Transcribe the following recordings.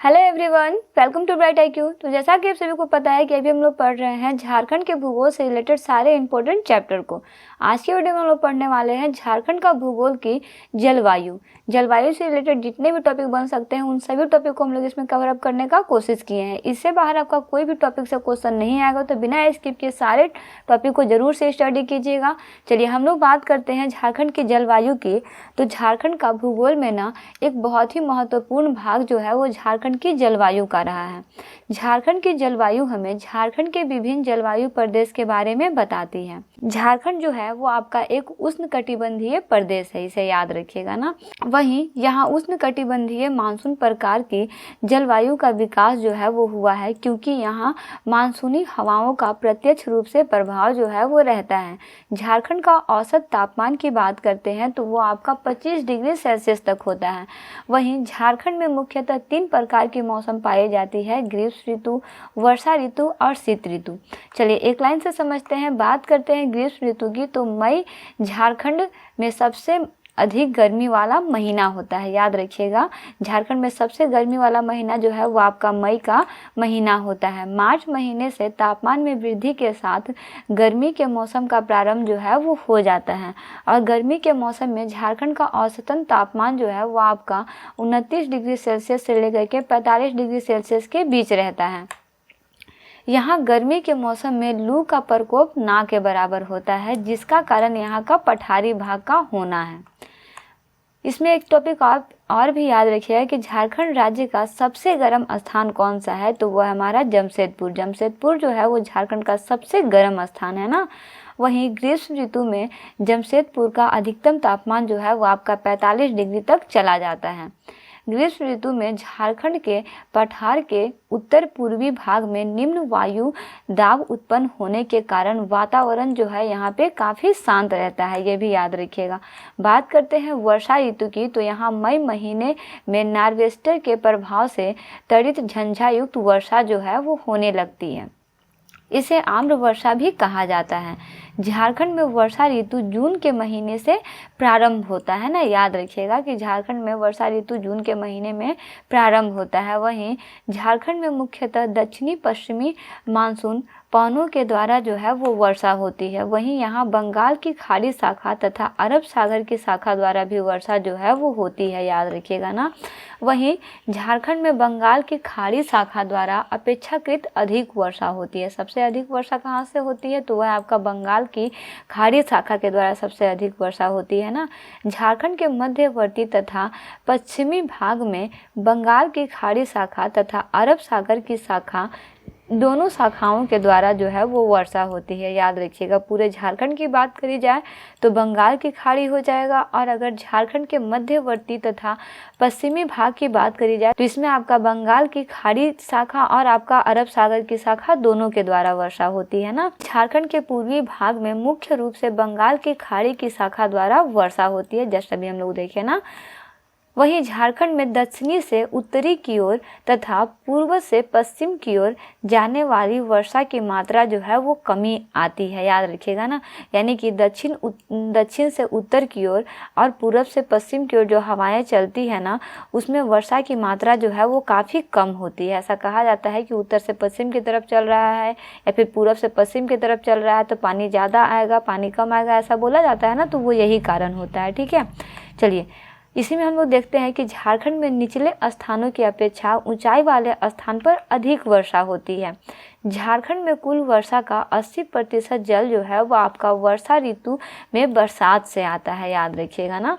Hello everyone, welcome to bright IQ। तो जैसा कि आप सभी को पता है कि अभी हम लोग पढ़ रहे हैं झारखंड के भूगोल से रिलेटेड सारे इंपॉर्टेंट चैप्टर को। आज की वीडियो में हम लोग पढ़ने वाले हैं झारखंड का भूगोल की जलवायु। जलवायु से रिलेटेड जितने भी टॉपिक बन सकते हैं उन सभी टॉपिक को हम लोग इसमें कवर अप करने का कोशिश किए हैं। इससे बाहर आपका कोई भी टॉपिक से क्वेश्चन नहीं आएगा, तो बिना स्किप किए सारे टॉपिक को जरूर से स्टडी कीजिएगा। चलिए हम लोग बात करते हैं झारखंड की जलवायु की। तो झारखंड का भूगोल में ना एक बहुत ही महत्वपूर्ण भाग जो है वो झारखंड की जलवायु का रहा है। झारखंड की जलवायु हमें झारखंड के विभिन्न जलवायु प्रदेश के बारे में बताती है। झारखंड जो है वो आपका एक उष्णकटिबंधीय प्रदेश है, इसे याद रखिएगा ना। वहीं यहाँ उष्णकटिबंधीय मानसून प्रकार की जलवायु का विकास जो है वो हुआ है, क्योंकि यहाँ मानसूनी हवाओं का प्रत्यक्ष रूप से प्रभाव जो है वो रहता है। झारखंड का औसत तापमान की बात करते हैं तो वो आपका 25 डिग्री सेल्सियस तक होता है। वहीं झारखंड में मुख्यतः 3 प्रकार की मौसम पाई जाती है: ग्रीष्म ऋतु, वर्षा ऋतु और शीत ऋतु। चलिए एक लाइन से समझते हैं। बात करते हैं ग्रीष्म ऋतु की, तो मई झारखंड में सबसे अधिक गर्मी वाला महीना होता है। याद रखिएगा, झारखंड में सबसे गर्मी वाला महीना जो है वो आपका मई का महीना होता है। मार्च महीने से तापमान में वृद्धि के साथ गर्मी के मौसम का प्रारंभ जो है वो हो जाता है, और गर्मी के मौसम में झारखंड का औसतन तापमान जो है वो आपका 29 डिग्री सेल्सियस से लेकर के 45 डिग्री सेल्सियस के बीच रहता है। यहाँ गर्मी के मौसम में लू का प्रकोप ना के बराबर होता है, जिसका कारण यहाँ का पठारी भाग का होना है। इसमें एक टॉपिक आप और भी याद रखिएगा कि झारखंड राज्य का सबसे गर्म स्थान कौन सा है, तो वह हमारा जमशेदपुर। जमशेदपुर जो है वो झारखंड का सबसे गर्म स्थान है ना। वहीं ग्रीष्म ऋतु में जमशेदपुर का अधिकतम तापमान जो है वो आपका 45 डिग्री तक चला जाता है। ग्रीष्म ऋतु में झारखंड के पठार के उत्तर पूर्वी भाग में निम्न वायु दाब उत्पन्न होने के कारण वातावरण जो है यहाँ पे काफ़ी शांत रहता है, ये भी याद रखिएगा। बात करते हैं वर्षा ऋतु की, तो यहाँ मई महीने में नार्वेस्टर के प्रभाव से त्वरित झंझायुक्त वर्षा जो है वो होने लगती है। इसे आम्र वर्षा भी कहा जाता है। झारखंड में वर्षा ऋतु जून के महीने से प्रारंभ होता है ना। याद रखिएगा कि झारखंड में वर्षा ऋतु जून के महीने में प्रारंभ होता है। वहीं झारखंड में मुख्यतः दक्षिणी पश्चिमी मानसून पवनों के द्वारा जो है वो वर्षा होती है। वहीं यहाँ बंगाल की खाड़ी शाखा तथा अरब सागर की शाखा द्वारा भी वर्षा जो है वो होती है, याद रखिएगा ना। वहीं झारखंड में बंगाल की खाड़ी शाखा द्वारा अपेक्षाकृत अधिक वर्षा होती है। सबसे अधिक वर्षा कहाँ से होती है, तो वह आपका बंगाल की खाड़ी शाखा के द्वारा सबसे अधिक वर्षा होती है ना। झारखंड के मध्यवर्ती तथा पश्चिमी भाग में बंगाल की खाड़ी शाखा तथा अरब सागर की शाखा, दोनों शाखाओं के द्वारा जो है वो वर्षा होती है। याद रखिएगा, पूरे झारखंड की बात करी जाए तो बंगाल की खाड़ी हो जाएगा, और अगर झारखंड के मध्यवर्ती तथा पश्चिमी भाग की बात करी जाए तो इसमें आपका बंगाल की खाड़ी शाखा और आपका अरब सागर की शाखा दोनों के द्वारा वर्षा होती है ना। झारखंड के पूर्वी भाग में मुख्य रूप से बंगाल की खाड़ी की शाखा द्वारा वर्षा होती है, जैसा अभी हम लोग देखे ना। वहीं झारखंड में दक्षिणी से उत्तरी की ओर तथा पूर्व से पश्चिम की ओर जाने वाली वर्षा की मात्रा जो है वो कमी आती है। याद रखिएगा ना, यानी कि दक्षिण से उत्तर की ओर और पूर्व से पश्चिम की ओर जो हवाएं चलती है ना, उसमें वर्षा की मात्रा जो है वो काफ़ी कम होती है। ऐसा कहा जाता है कि उत्तर से पश्चिम की तरफ चल रहा है या फिर पूर्व से पश्चिम की तरफ चल रहा है तो पानी ज़्यादा आएगा, पानी कम आएगा, ऐसा बोला जाता है ना। तो वो यही कारण होता है, ठीक है। चलिए इसी में हम लोग देखते हैं कि झारखंड में निचले स्थानों की अपेक्षा ऊंचाई वाले स्थान पर अधिक वर्षा होती है। झारखंड में कुल वर्षा का 80% जल जो है वो आपका वर्षा ऋतु में बरसात से आता है, याद रखिएगा ना।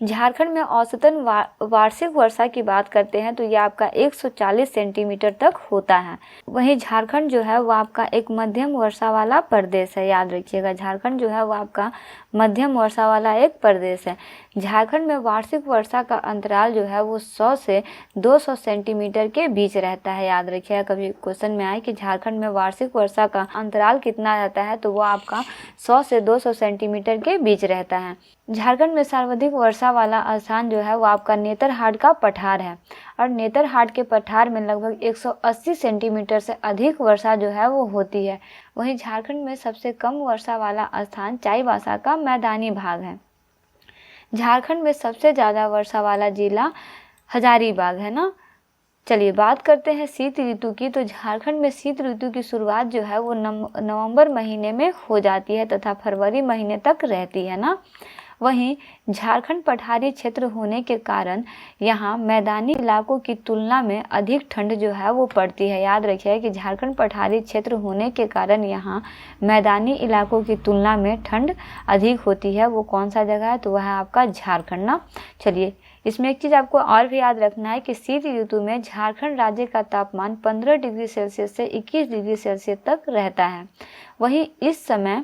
झारखंड में औसतन वार्षिक वर्षा की बात करते हैं तो यह आपका 140 सेंटीमीटर तक होता है। वहीं झारखंड जो है वो आपका एक मध्यम वर्षा वाला प्रदेश है, याद रखिएगा। झारखंड जो है वो आपका मध्यम वर्षा वाला एक प्रदेश है। झारखंड में वार्षिक वर्षा का अंतराल जो है वो 100 से 200 सेंटीमीटर के बीच रहता है। याद रखिएगा, कभी क्वेश्चन में आए कि झारखंड में वार्षिक वर्षा का अंतराल कितना रहता है, तो वो आपका 100 से 200 सेंटीमीटर के बीच रहता है। झारखंड में सर्वाधिक वर्षा वाला स्थान जो है वो आपका नेतरहाट का पठार है, और नेतरहाट के पठार में लगभग 180 सेंटीमीटर से अधिक वर्षा जो है वो होती है। वहीं झारखंड में सबसे कम वर्षा वाला स्थान चाईबासा का मैदानी भाग है। झारखंड में सबसे ज़्यादा वर्षा वाला जिला हजारीबाग है ना। चलिए बात करते हैं शीत ऋतु की। तो झारखंड में शीत ऋतु की शुरुआत जो है वो नवंबर महीने में हो जाती है तथा फरवरी महीने तक रहती है ना। वहीं झारखंड पठारी क्षेत्र होने के कारण यहाँ मैदानी इलाकों की तुलना में अधिक ठंड जो है वो पड़ती है। याद रखिए कि झारखंड पठारी क्षेत्र होने के कारण यहाँ मैदानी इलाकों की तुलना में ठंड अधिक होती है। वो कौन सा जगह है? तो वह है आपका झारखंड ना। चलिए इसमें एक चीज़ आपको और भी याद रखना है कि शीत ऋतु में झारखंड राज्य का तापमान 15 डिग्री सेल्सियस से 21 डिग्री सेल्सियस तक रहता है। वहीं इस समय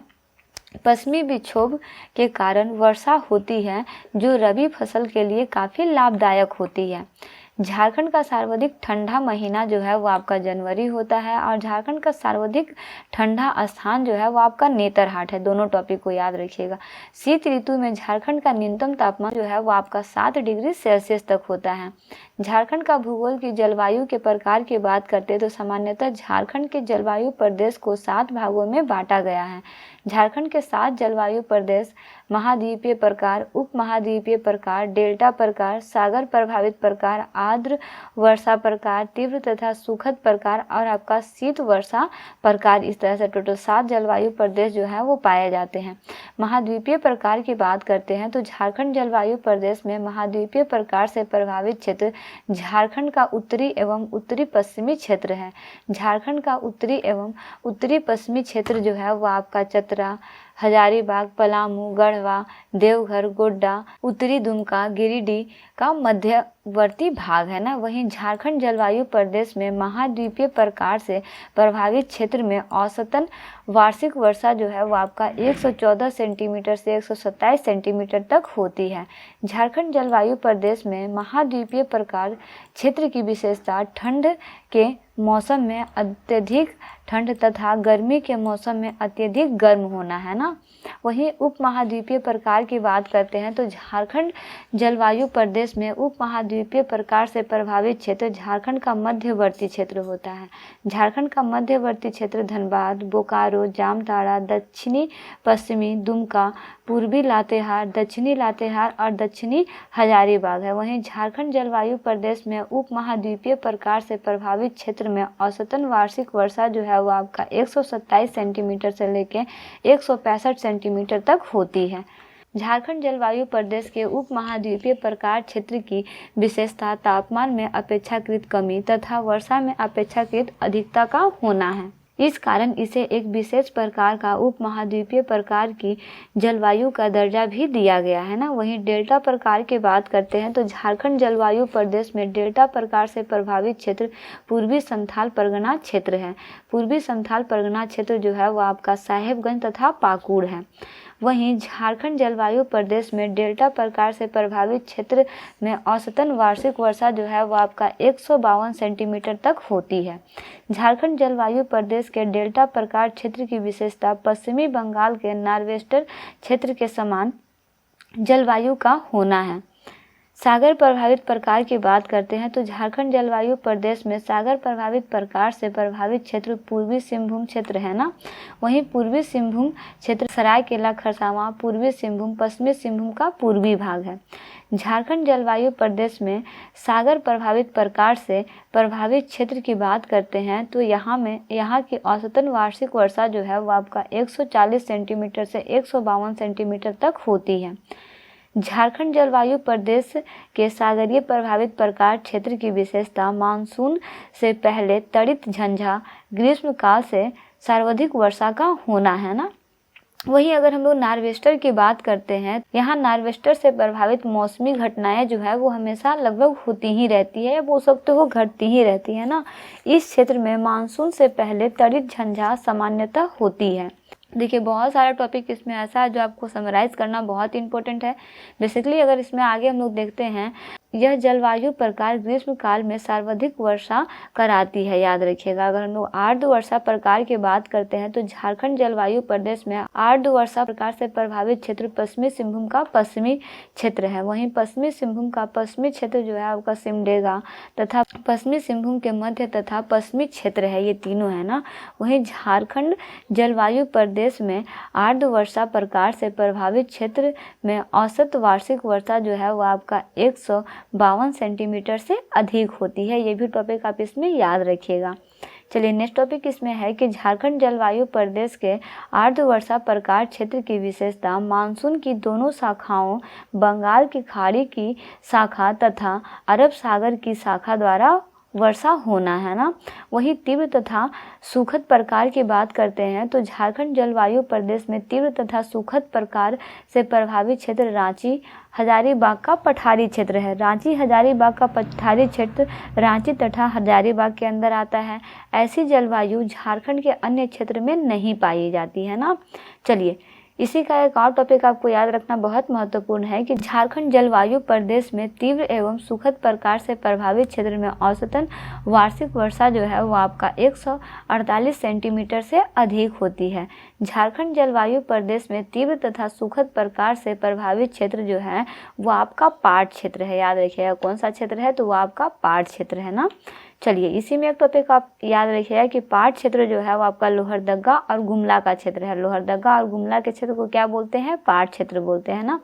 पश्चिमी विक्षोभ के कारण वर्षा होती है जो रबी फसल के लिए काफ़ी लाभदायक होती है। झारखंड का सर्वाधिक ठंडा महीना जो है वो आपका जनवरी होता है और झारखंड का सर्वाधिक ठंडा स्थान जो है वो आपका नेतरहाट है। दोनों टॉपिक को याद रखिएगा। शीत ऋतु में झारखंड का न्यूनतम तापमान जो है वो आपका 7 डिग्री सेल्सियस तक होता है। झारखंड का भूगोल की जलवायु के प्रकार की बात करते हैं तो सामान्यतः झारखंड के जलवायु प्रदेश को 7 भागों में बांटा गया है। झारखंड के 7 जलवायु प्रदेश महाद्वीपीय प्रकार, उप महाद्वीपीय प्रकार, डेल्टा प्रकार, सागर प्रभावित प्रकार, आर्द्र वर्षा प्रकार, तीव्र तथा सुखद प्रकार और आपका शीत वर्षा प्रकार। इस तरह से टोटल 7 जलवायु प्रदेश जो है वो पाए जाते हैं। महाद्वीपीय प्रकार की बात करते हैं तो झारखंड जलवायु प्रदेश में महाद्वीपीय प्रकार से प्रभावित क्षेत्र झारखंड का उत्तरी एवं उत्तरी पश्चिमी क्षेत्र है। झारखंड का उत्तरी एवं उत्तरी पश्चिमी क्षेत्र जो है वो आपका चतरा, हजारीबाग, पलामू, गढ़वा, देवघर, गोड्डा, उत्तरी दुमका, गिरिडीह का मध्यवर्ती भाग है ना। वहीं झारखंड जलवायु प्रदेश में महाद्वीपीय प्रकार से प्रभावित क्षेत्र में औसतन वार्षिक वर्षा जो है वो आपका 114 सेंटीमीटर से 127 सेंटीमीटर तक होती है। झारखंड जलवायु प्रदेश में महाद्वीपीय प्रकार क्षेत्र की विशेषता ठंड के मौसम में अत्यधिक ठंड तथा गर्मी के मौसम में अत्यधिक गर्म होना है ना। वहीं उप महाद्वीपीय प्रकार की बात करते हैं तो झारखंड जलवायु प्रदेश में उप महाद्वीपीय प्रकार से प्रभावित क्षेत्र झारखंड का मध्यवर्ती क्षेत्र होता है। झारखंड का मध्यवर्ती क्षेत्र धनबाद, बोकारो, जामताड़ा, दक्षिणी पश्चिमी दुमका, पूर्वी लातेहार, दक्षिणी लातेहार और दक्षिणी हजारीबाग है। वहीं झारखंड जलवायु प्रदेश में उप महाद्वीपीय प्रकार से प्रभावित क्षेत्र में औसतन वार्षिक वर्षा जो है वो आपका 127 सेंटीमीटर से लेकर 165 सेंटीमीटर तक होती है। झारखंड जलवायु प्रदेश के उप महाद्वीपीय प्रकार क्षेत्र की विशेषता तापमान में अपेक्षाकृत कमी तथा वर्षा में अपेक्षाकृत अधिकता का होना है। इस कारण इसे एक विशेष प्रकार का उप महाद्वीपीय प्रकार की जलवायु का दर्जा भी दिया गया है ना। वहीं डेल्टा प्रकार की बात करते हैं तो झारखंड जलवायु प्रदेश में डेल्टा प्रकार से प्रभावित क्षेत्र पूर्वी संथाल परगना क्षेत्र है। पूर्वी संथाल परगना क्षेत्र जो है वो आपका साहेबगंज तथा पाकुड़ है। वहीं झारखंड जलवायु प्रदेश में डेल्टा प्रकार से प्रभावित क्षेत्र में औसतन वार्षिक वर्षा जो है वो आपका 152 सेंटीमीटर तक होती है। झारखंड जलवायु प्रदेश के डेल्टा प्रकार क्षेत्र की विशेषता पश्चिमी बंगाल के नॉर्थवेस्टर्न क्षेत्र के समान जलवायु का होना है। सागर प्रभावित प्रकार की बात करते हैं तो झारखंड जलवायु प्रदेश में सागर प्रभावित प्रकार से प्रभावित क्षेत्र पूर्वी सिंहभूम क्षेत्र है ना। वहीं पूर्वी सिंहभूम क्षेत्र सरायकेला, खरसावां, पूर्वी सिंहभूम, पश्चिमी सिंहभूम का पूर्वी भाग है। झारखंड जलवायु प्रदेश में सागर प्रभावित प्रकार से प्रभावित क्षेत्र की बात करते हैं तो यहाँ की औसतन वार्षिक वर्षा जो है वो आपका 140 सेंटीमीटर से 152 सेंटीमीटर तक होती है। झारखंड जलवायु प्रदेश के सागरीय प्रभावित प्रकार क्षेत्र की विशेषता मानसून से पहले तड़ित झंझा ग्रीष्म काल से सर्वाधिक वर्षा का होना है ना। वहीं अगर हम लोग नॉर्थवेस्टर की बात करते हैं, यहाँ नॉर्थवेस्टर से प्रभावित मौसमी घटनाएं जो है वो हमेशा लगभग होती ही रहती है, वो सब तो वो घटती ही रहती है ना। इस क्षेत्र में मानसून से पहले तड़ित झंझा सामान्यतः होती है। देखिए बहुत सारा टॉपिक इसमें ऐसा है जो आपको समराइज करना बहुत इंपॉर्टेंट है। बेसिकली अगर इसमें आगे हम लोग देखते हैं, यह जलवायु प्रकार ग्रीष्म काल में सर्वाधिक वर्षा कराती है। याद रखिएगा। अगर हम लोग आर्द्र वर्षा प्रकार की बात करते हैं तो झारखंड जलवायु प्रदेश में आर्द्र वर्षा प्रकार से प्रभावित क्षेत्र पश्चिमी सिंहभूम का पश्चिमी क्षेत्र है। वहीं पश्चिमी सिंहभूम का पश्चिमी क्षेत्र जो है आपका सिमडेगा तथा पश्चिमी सिंहभूम के मध्य तथा पश्चिमी क्षेत्र है, ये तीनों है ना। वहीं झारखंड जलवायु प्रदेश में आर्द्र वर्षा प्रकार से प्रभावित क्षेत्र में औसत वार्षिक वर्षा जो है वो आपका 52 सेंटीमीटर से अधिक होती है। ये भी टॉपिक आप इसमें याद रखिएगा। चलिए नेक्स्ट टॉपिक इसमें है कि झारखंड जलवायु प्रदेश के अर्धवर्षा प्रकार क्षेत्र की विशेषता मानसून की दोनों शाखाओं बंगाल की खाड़ी की शाखा तथा अरब सागर की शाखा द्वारा वर्षा होना है ना। वही तीव्र तथा सुखद प्रकार की बात करते हैं तो झारखंड जलवायु प्रदेश में तीव्र तथा सुखद प्रकार से प्रभावित क्षेत्र रांची हजारीबाग का पठारी क्षेत्र है। रांची हजारीबाग का पठारी क्षेत्र रांची तथा हजारीबाग के अंदर आता है। ऐसी जलवायु झारखंड के अन्य क्षेत्र में नहीं पाई जाती है ना। चलिए इसी का एक और टॉपिक आपको याद रखना बहुत महत्वपूर्ण है कि झारखंड जलवायु प्रदेश में तीव्र एवं सुखद प्रकार से प्रभावित क्षेत्र में औसतन वार्षिक वर्षा जो है वो आपका 148 सेंटीमीटर से अधिक होती है। झारखंड जलवायु प्रदेश में तीव्र तथा सुखद प्रकार से प्रभावित क्षेत्र जो है वो आपका पाट क्षेत्र है। याद रखिएगा कौन सा क्षेत्र है, तो वो आपका पाट क्षेत्र है ना। चलिए इसी में एक टॉपिक आप याद रखिएगा कि पाट क्षेत्र जो है वो आपका लोहरदगा और गुमला का क्षेत्र है। लोहरदगा और गुमला के क्षेत्र को क्या बोलते हैं, पाट क्षेत्र बोलते हैं ना।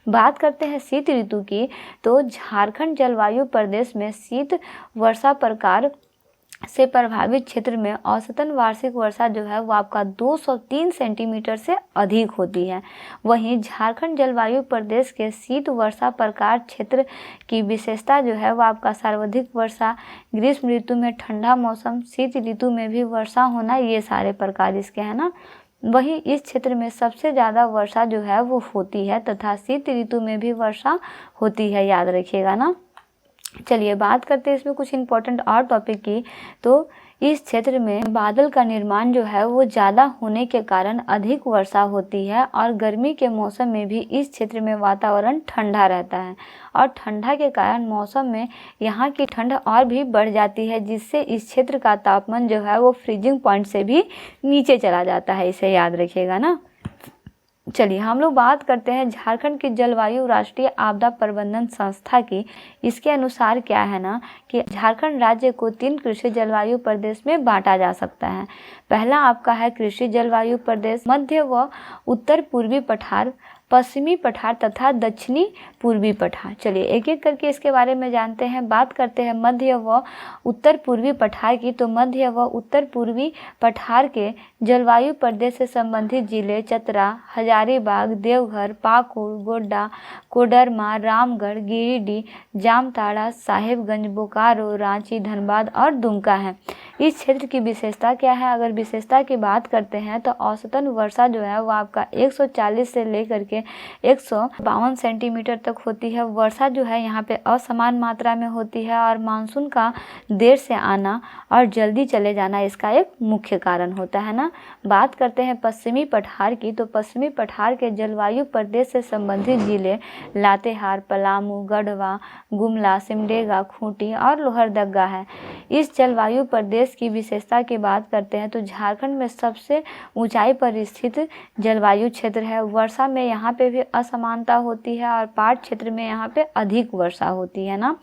बात करते हैं शीत ऋतु की, तो झारखंड जलवायु प्रदेश में शीत वर्षा प्रकार से प्रभावित क्षेत्र में औसतन वार्षिक वर्षा जो है वो आपका 203 सेंटीमीटर से अधिक होती है। वहीं झारखंड जलवायु प्रदेश के शीत वर्षा प्रकार क्षेत्र की विशेषता जो है वो आपका सर्वाधिक वर्षा, ग्रीष्म ऋतु में ठंडा मौसम, शीत ऋतु में भी वर्षा होना, ये सारे प्रकार इसके हैं ना। वहीं इस क्षेत्र में सबसे ज़्यादा वर्षा जो है वो होती है तथा शीत ऋतु में भी वर्षा होती है, याद रखिएगा ना। चलिए बात करते हैं इसमें कुछ इम्पोर्टेंट और टॉपिक की, तो इस क्षेत्र में बादल का निर्माण जो है वो ज़्यादा होने के कारण अधिक वर्षा होती है और गर्मी के मौसम में भी इस क्षेत्र में वातावरण ठंडा रहता है और ठंडा के कारण मौसम में यहाँ की ठंड और भी बढ़ जाती है, जिससे इस क्षेत्र का तापमान जो है वो फ्रीजिंग पॉइंट से भी नीचे चला जाता है। इसे याद रखिएगा ना। चलिए हम लोग बात करते हैं झारखंड की जलवायु राष्ट्रीय आपदा प्रबंधन संस्था की। इसके अनुसार क्या है ना कि झारखंड राज्य को 3 कृषि जलवायु प्रदेश में बांटा जा सकता है। पहला आपका है कृषि जलवायु प्रदेश, मध्य व उत्तर पूर्वी पठार, पश्चिमी पठार तथा दक्षिणी पूर्वी पठार। चलिए एक एक करके इसके बारे में जानते हैं। बात करते हैं मध्य व उत्तर पूर्वी पठार की, तो मध्य व उत्तर पूर्वी पठार के जलवायु प्रदेश से संबंधित जिले चतरा, हजारीबाग, देवघर, पाकुड़, गोड्डा, कोडरमा, रामगढ़, गिरिडीह, जामताड़ा, साहेबगंज, बोकारो, रांची, धनबाद और दुमका है। इस क्षेत्र की विशेषता क्या है, अगर विशेषता की बात करते हैं तो औसतन वर्षा जो है वो आपका 140 से लेकर के 152 सेंटीमीटर तक होती है। वर्षा जो है यहाँ पे असमान मात्रा में होती है और मानसून का देर से आना और जल्दी चले जाना इसका एक मुख्य कारण होता है ना। बात करते हैं पश्चिमी पठार की, तो पश्चिमी पठार के जलवायु प्रदेश से संबंधित जिले लातेहार, पलामू, गढ़वा, गुमला, सिमडेगा, खूंटी और लोहरदगा है। इस जलवायु प्रदेश की विशेषता की बात करते हैं तो झारखंड में सबसे ऊंचाई पर स्थित जलवायु क्षेत्र है। वर्षा में यहाँ पे भी असमानता होती है और पाट क्षेत्र में यहाँ पे अधिक वर्षा होती है ना।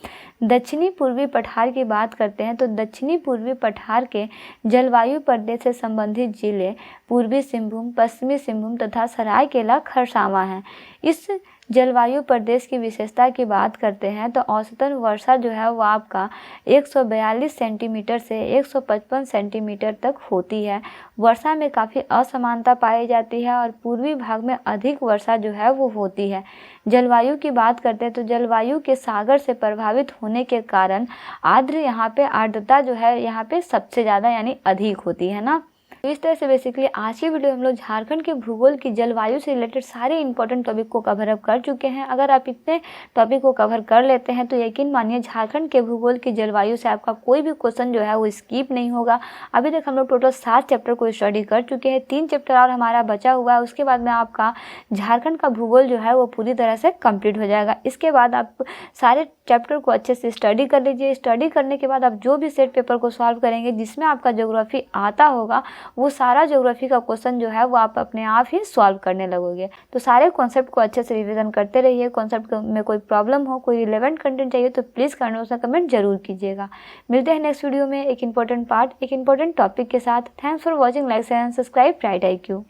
दक्षिणी पूर्वी पठार की बात करते हैं तो दक्षिणी पूर्वी पठार के जलवायु प्रदेश से संबंधित जिले पूर्वी सिंहभूम, पश्चिमी सिंहभूम तथा सरायकेला खरसावां हैं। इस जलवायु प्रदेश की विशेषता की बात करते हैं तो औसतन वर्षा जो है वो आपका 142 सेंटीमीटर से 155 सेंटीमीटर तक होती है। वर्षा में काफ़ी असमानता पाई जाती है और पूर्वी भाग में अधिक वर्षा जो है वो होती है। जलवायु की बात करते हैं तो जलवायु के सागर से प्रभावित होने के कारण आर्द्र यहाँ पे आर्द्रता जो है यहाँ पे सबसे ज़्यादा यानी अधिक होती है ना। तो इस तरह से बेसिकली आज की वीडियो हम लोग झारखंड के भूगोल की जलवायु से रिलेटेड सारे इंपॉर्टेंट टॉपिक को कवर अप कर चुके हैं। अगर आप इतने टॉपिक को कवर कर लेते हैं तो यकीन मानिए झारखंड के भूगोल की जलवायु से आपका कोई भी क्वेश्चन जो है वो स्किप नहीं होगा। अभी तक हम लोग टोटल 7 चैप्टर को स्टडी कर चुके हैं, 3 चैप्टर और हमारा बचा हुआ है। उसके बाद में आपका झारखंड का भूगोल जो है वो पूरी तरह से कंप्लीट हो जाएगा। इसके बाद आप सारे चैप्टर को अच्छे से स्टडी कर लीजिए। स्टडी करने के बाद आप जो भी सेट पेपर को सॉल्व करेंगे जिसमें आपका ज्योग्राफी आता होगा वो सारा ज्योग्राफी का क्वेश्चन जो है वो आप अपने आप ही सॉल्व करने लगोगे। तो सारे कॉन्सेप्ट को अच्छे से रिवीजन करते रहिए। कॉन्सेप्ट में कोई प्रॉब्लम हो, कोई रिलेवेंट कंटेंट चाहिए तो प्लीज़ कमेंट में कमेंट जरूर कीजिएगा। मिलते हैं नेक्स्ट वीडियो में एक इंपॉर्टेंट पार्ट, एक इंपॉर्टेंट टॉपिक के साथ। Thanks for watching, like and subscribe right IQ।